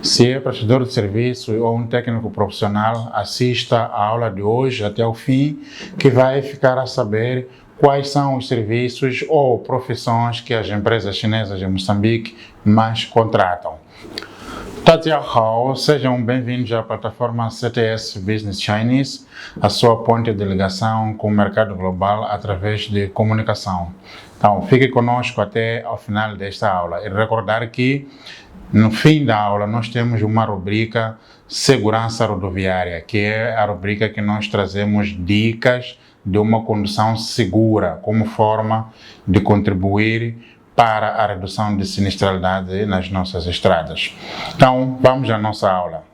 Se é prestador de serviço ou um técnico profissional, assista à aula de hoje até o fim, que vai ficar a saber quais são os serviços ou profissões que as empresas chinesas em Moçambique mais contratam. 大家好, sejam bem-vindos à plataforma CTS Business Chinese, a sua ponte de ligação com o mercado global através de comunicação. Então, fique conosco até ao final desta aula e recordar que no fim da aula nós temos uma rubrica Segurança Rodoviária, que é a rubrica que nós trazemos dicas de uma condução segura como forma de contribuir para a redução de sinistralidade nas nossas estradas. Então, vamos à nossa aula.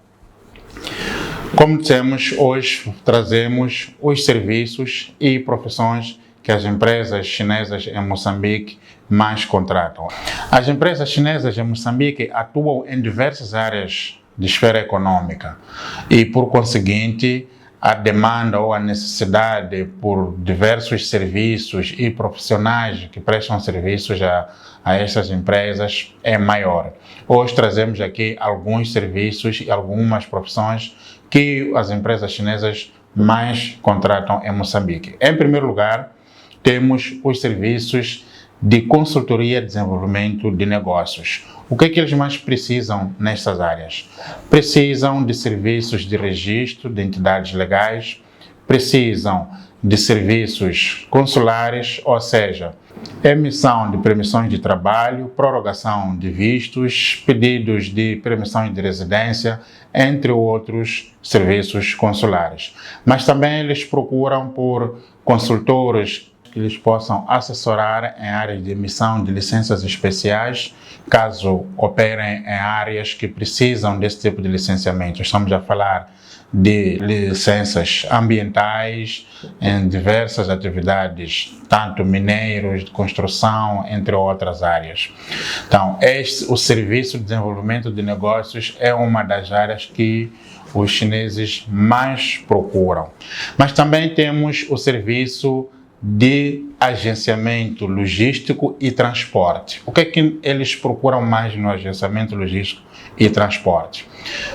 Como dissemos, hoje trazemos os serviços e profissões que as empresas chinesas em Moçambique mais contratam. As empresas chinesas em Moçambique atuam em diversas áreas de esfera econômica e, por conseguinte, a demanda ou a necessidade por diversos serviços e profissionais que prestam serviços a estas empresas é maior. Hoje trazemos aqui alguns serviços e algumas profissões que as empresas chinesas mais contratam em Moçambique. Em primeiro lugar, temos os serviços de consultoria e desenvolvimento de negócios. O que é que eles mais precisam nestas áreas? Precisam de serviços de registro de entidades legais, precisam de serviços consulares, ou seja, emissão de permissões de trabalho, prorrogação de vistos, pedidos de permissões de residência, entre outros serviços consulares. Mas também eles procuram por consultores que eles possam assessorar em áreas de emissão de licenças especiais, caso operem em áreas que precisam desse tipo de licenciamento. Estamos a falar de licenças ambientais em diversas atividades, tanto mineiros, de construção, entre outras áreas. Então, o serviço de desenvolvimento de negócios é uma das áreas que os chineses mais procuram. Mas também temos o serviço de agenciamento logístico e transporte. O que é que eles procuram mais no agenciamento logístico e transporte?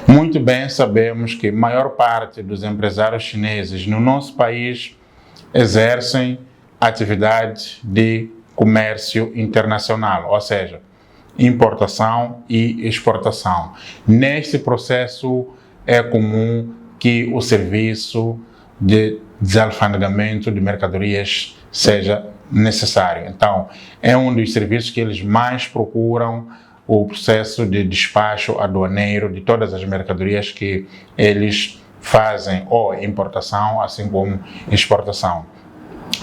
Muito bem sabemos que a maior parte dos empresários chineses no nosso país exercem atividade de comércio internacional, ou seja, importação e exportação. Neste processo é comum que o serviço de desalfandegamento de mercadorias seja necessário. Então, é um dos serviços que eles mais procuram, o processo de despacho aduaneiro de todas as mercadorias que eles fazem, ou importação, assim como exportação.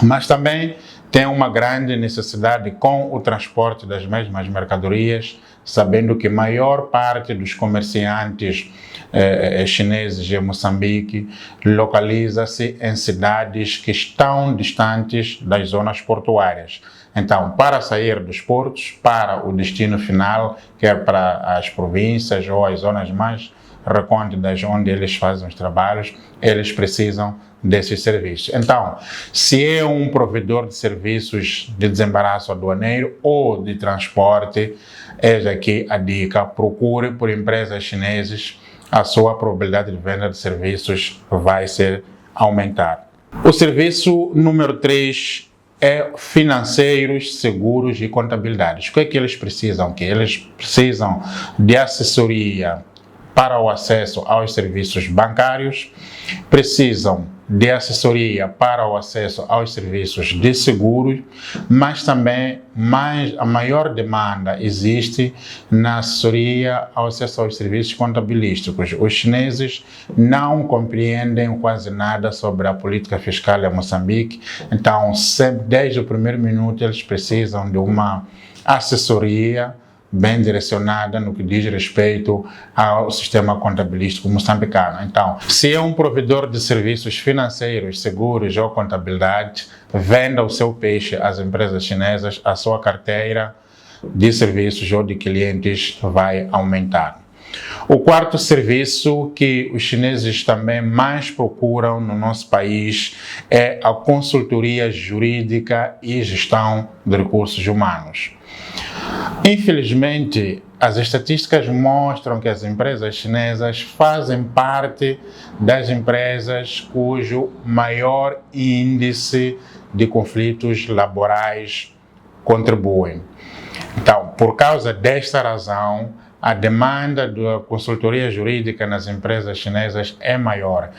Mas também tem uma grande necessidade com o transporte das mesmas mercadorias, sabendo que a maior parte dos comerciantes chineses em Moçambique localiza-se em cidades que estão distantes das zonas portuárias. Então, para sair dos portos, para o destino final, quer para as províncias ou as zonas mais recônditas onde eles fazem os trabalhos, eles precisam desses serviços. Então, se é um provedor de serviços de desembaraço aduaneiro ou de transporte, eis aqui a dica: procure por empresas chinesas, a sua probabilidade de venda de serviços vai ser aumentar. O serviço número 3 é financeiros, seguros e contabilidade. O que é que eles precisam? Que eles precisam de assessoria para o acesso aos serviços bancários, precisam de assessoria para o acesso aos serviços de seguros, mas também a maior demanda existe na assessoria ao acesso aos serviços contabilísticos. Os chineses não compreendem quase nada sobre a política fiscal em Moçambique, então sempre, desde o primeiro minuto eles precisam de uma assessoria bem direcionada no que diz respeito ao sistema contabilístico moçambicano. Então, se é um provedor de serviços financeiros, seguros ou contabilidade, venda o seu peixe às empresas chinesas, a sua carteira de serviços ou de clientes vai aumentar. O quarto serviço que os chineses também mais procuram no nosso país é a consultoria jurídica e gestão de recursos humanos. Infelizmente, as estatísticas mostram que as empresas chinesas fazem parte das empresas cujo maior índice de conflitos laborais contribuem. Então, por causa desta razão, a demanda da consultoria jurídica nas empresas chinesas é maior.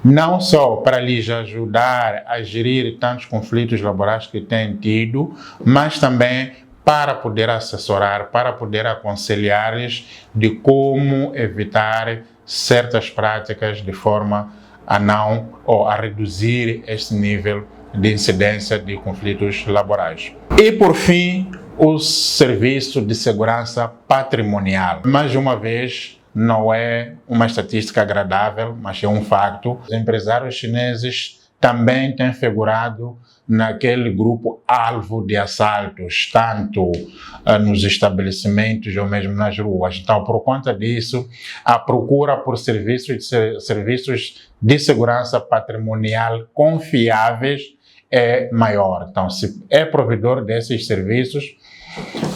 Não só para lhes ajudar a gerir tantos conflitos laborais que têm tido, mas também para poder assessorar, para poder aconselhar-lhes de como evitar certas práticas de forma a não ou a reduzir este nível de incidência de conflitos laborais. E por fim, o serviço de segurança patrimonial. Mais uma vez, não é uma estatística agradável, mas é um facto. Os empresários chineses também têm figurado naquele grupo alvo de assaltos, tanto nos estabelecimentos ou mesmo nas ruas. Então, por conta disso, a procura por serviços de segurança patrimonial confiáveis é maior. Então, se é provedor desses serviços,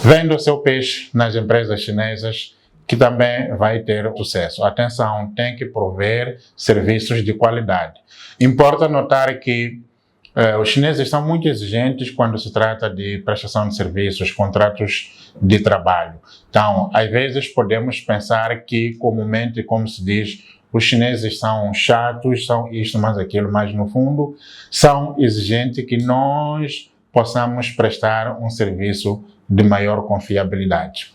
vende o seu peixe nas empresas chinesas, que também vai ter sucesso. Atenção, tem que prover serviços de qualidade. Importa notar que os chineses são muito exigentes quando se trata de prestação de serviços, contratos de trabalho. Então, às vezes podemos pensar que, comumente, como se diz, os chineses são chatos, são isto, mais aquilo, mas no fundo são exigentes que nós possamos prestar um serviço de maior confiabilidade.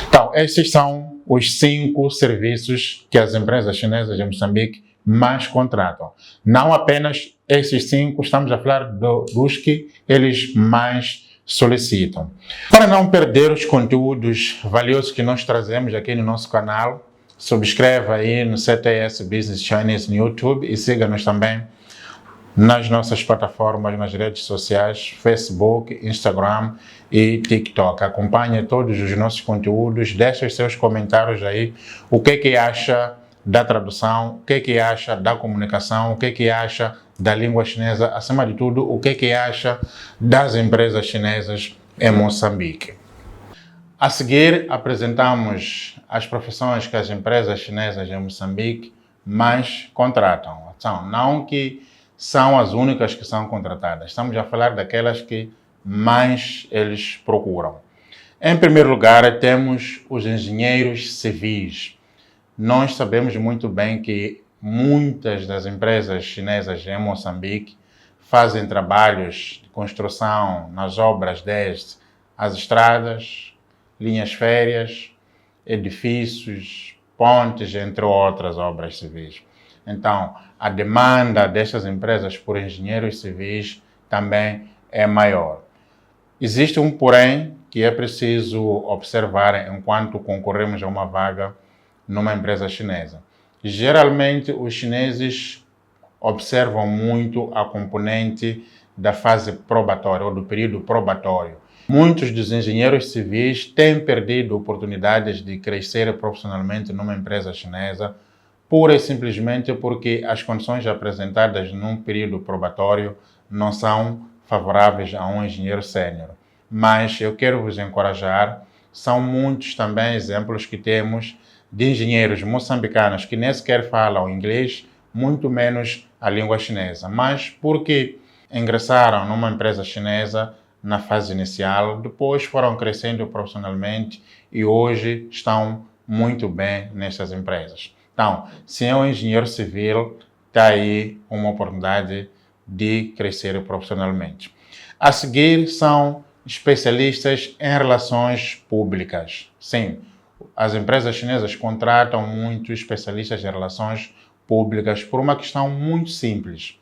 Então, esses são os 5 serviços que as empresas chinesas de Moçambique mais contratam. Não apenas esses 5, estamos a falar dos que eles mais solicitam. Para não perder os conteúdos valiosos que nós trazemos aqui no nosso canal, subscreva aí no CTS Business Chinese no YouTube e siga-nos também nas nossas plataformas, nas redes sociais, Facebook, Instagram e TikTok. Acompanhe todos os nossos conteúdos, deixe os seus comentários aí, o que acha da tradução, o que acha da comunicação, o que acha da língua chinesa, acima de tudo, o que acha das empresas chinesas em Moçambique. A seguir, apresentamos as profissões que as empresas chinesas em Moçambique mais contratam. Não que são as únicas que são contratadas, estamos a falar daquelas que mais eles procuram. Em primeiro lugar, temos os engenheiros civis. Nós sabemos muito bem que muitas das empresas chinesas em Moçambique fazem trabalhos de construção nas obras desde as estradas, linhas férreas, edifícios, pontes, entre outras obras civis. Então, a demanda destas empresas por engenheiros civis também é maior. Existe um porém que é preciso observar enquanto concorremos a uma vaga numa empresa chinesa. Geralmente, os chineses observam muito a componente da fase probatória ou do período probatório. Muitos dos engenheiros civis têm perdido oportunidades de crescer profissionalmente numa empresa chinesa, pura e simplesmente porque as condições apresentadas num período probatório não são favoráveis a um engenheiro sênior. Mas eu quero vos encorajar, são muitos também exemplos que temos de engenheiros moçambicanos que nem sequer falam inglês, muito menos a língua chinesa, mas porque ingressaram numa empresa chinesa na fase inicial, depois foram crescendo profissionalmente e hoje estão muito bem nessas empresas. Então, se é um engenheiro civil, está aí uma oportunidade de crescer profissionalmente. A seguir são especialistas em relações públicas. Sim, as empresas chinesas contratam muito especialistas em relações públicas por uma questão muito simples.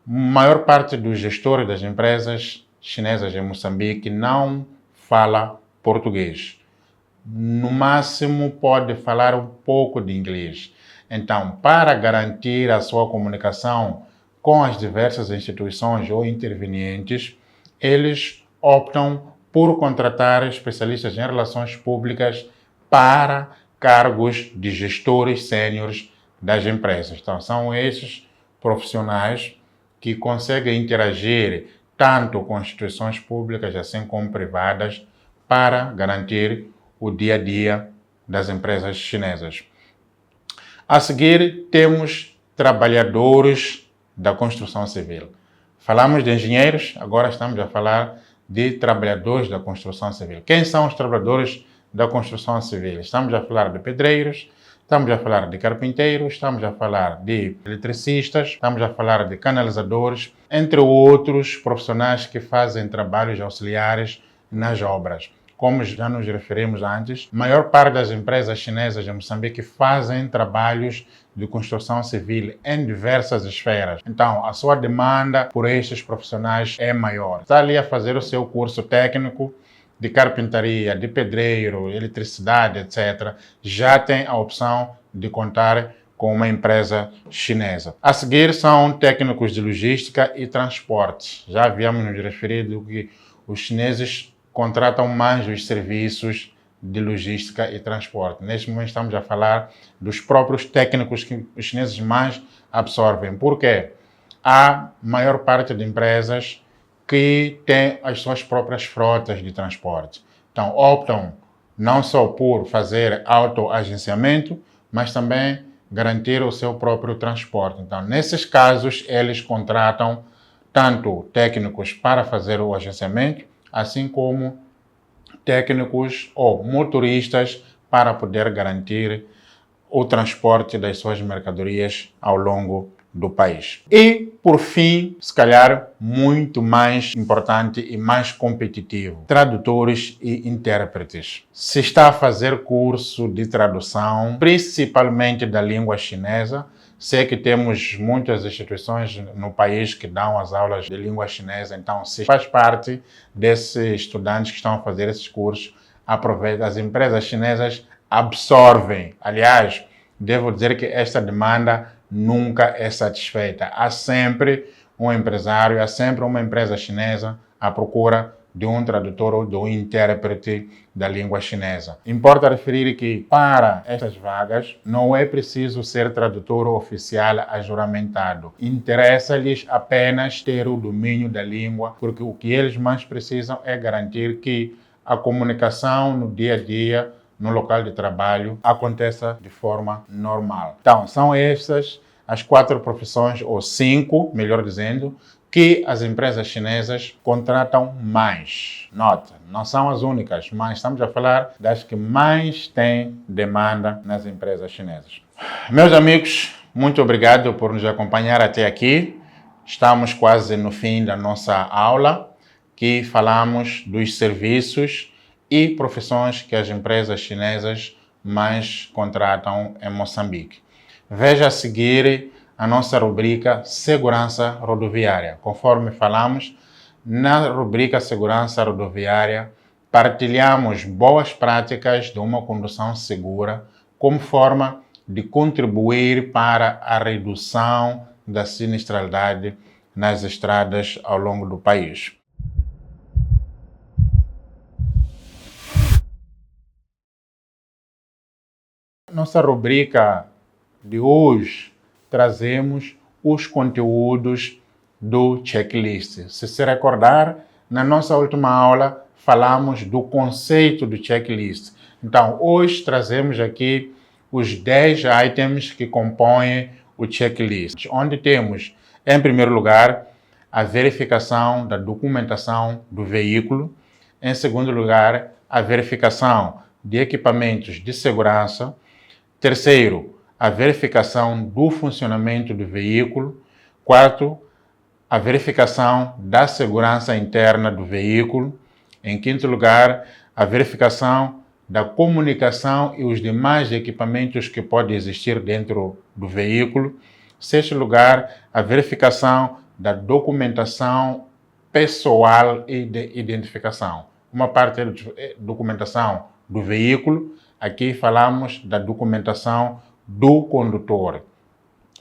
A maior parte dos gestores das empresas chinesas em Moçambique não fala português. No máximo pode falar um pouco de inglês. Então, para garantir a sua comunicação com as diversas instituições ou intervenientes, eles optam por contratar especialistas em relações públicas para cargos de gestores sêniores das empresas. Então, são esses profissionais que conseguem interagir tanto com instituições públicas assim como privadas para garantir o dia a dia das empresas chinesas. A seguir, temos trabalhadores da construção civil. Falamos de engenheiros, agora estamos a falar de trabalhadores da construção civil. Quem são os trabalhadores da construção civil? Estamos a falar de pedreiros, estamos a falar de carpinteiros, estamos a falar de eletricistas, estamos a falar de canalizadores, entre outros profissionais que fazem trabalhos auxiliares nas obras. Como já nos referimos antes, a maior parte das empresas chinesas de Moçambique fazem trabalhos de construção civil em diversas esferas. Então, a sua demanda por estes profissionais é maior. Está ali a fazer o seu curso técnico de carpintaria, de pedreiro, eletricidade, etc., já tem a opção de contar com uma empresa chinesa. A seguir são técnicos de logística e transporte. Já havíamos nos referido que os chineses contratam mais os serviços de logística e transporte. Neste momento estamos a falar dos próprios técnicos que os chineses mais absorvem. Por quê? Há maior parte de empresas que têm as suas próprias frotas de transporte. Então, optam não só por fazer autoagenciamento, mas também garantir o seu próprio transporte. Então, nesses casos, eles contratam tanto técnicos para fazer o agenciamento, assim como técnicos ou motoristas para poder garantir o transporte das suas mercadorias ao longo do país. E, por fim, se calhar muito mais importante e mais competitivo, tradutores e intérpretes. Se está a fazer curso de tradução, principalmente da língua chinesa, sei que temos muitas instituições no país que dão as aulas de língua chinesa, então se faz parte desses estudantes que estão a fazer esses cursos, aproveita. As empresas chinesas absorvem. Aliás, devo dizer que esta demanda nunca é satisfeita. Há sempre um empresário, há sempre uma empresa chinesa à procura de um tradutor ou de um intérprete da língua chinesa. Importa referir que, para estas vagas, não é preciso ser tradutor oficial ajuramentado. Interessa-lhes apenas ter o domínio da língua, porque o que eles mais precisam é garantir que a comunicação no dia a dia, no local de trabalho, aconteça de forma normal. Então, são estas as 4 profissões, ou 5, melhor dizendo, que as empresas chinesas contratam mais. Nota, não são as únicas, mas estamos a falar das que mais têm demanda nas empresas chinesas. Meus amigos, muito obrigado por nos acompanhar até aqui. Estamos quase no fim da nossa aula, que falamos dos serviços e profissões que as empresas chinesas mais contratam em Moçambique. Veja a seguir a nossa rubrica Segurança Rodoviária. Conforme falamos, na rubrica Segurança Rodoviária, partilhamos boas práticas de uma condução segura como forma de contribuir para a redução da sinistralidade nas estradas ao longo do país. Nossa rubrica de hoje, trazemos os conteúdos do checklist. Se se recordar, na nossa última aula, falamos do conceito do checklist. Então, hoje trazemos aqui os 10 itens que compõem o checklist, onde temos, em primeiro lugar, a verificação da documentação do veículo. Em segundo lugar, a verificação de equipamentos de segurança. Terceiro, a verificação do funcionamento do veículo. Quarto, a verificação da segurança interna do veículo. Em quinto lugar, a verificação da comunicação e os demais equipamentos que podem existir dentro do veículo. Sexto lugar, a verificação da documentação pessoal e de identificação. Uma parte é a documentação do veículo, aqui falamos da documentação do condutor.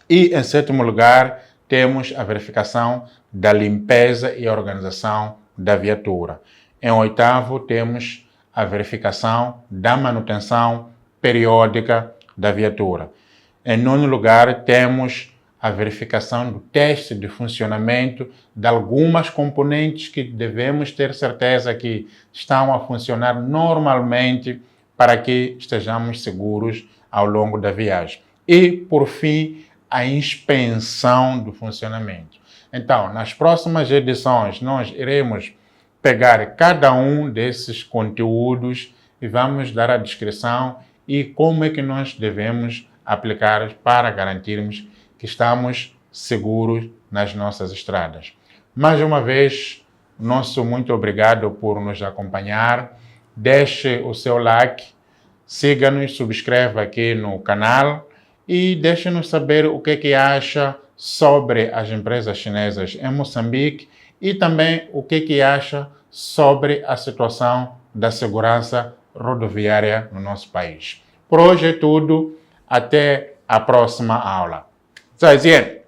E, em sétimo lugar, temos a verificação da limpeza e organização da viatura. Em oitavo, temos a verificação da manutenção periódica da viatura. Em nono lugar, temos a verificação do teste de funcionamento de algumas componentes que devemos ter certeza que estão a funcionar normalmente para que estejamos seguros ao longo da viagem. E, por fim, a inspeção do funcionamento. Então, nas próximas edições, nós iremos pegar cada um desses conteúdos e vamos dar a descrição e como é que nós devemos aplicar para garantirmos que estamos seguros nas nossas estradas. Mais uma vez, nosso muito obrigado por nos acompanhar. Deixe o seu like, siga-nos, subscreva aqui no canal e deixe-nos saber o que acha sobre as empresas chinesas em Moçambique e também o que acha sobre a situação da segurança rodoviária no nosso país. Por hoje é tudo. Até a próxima aula. 再见。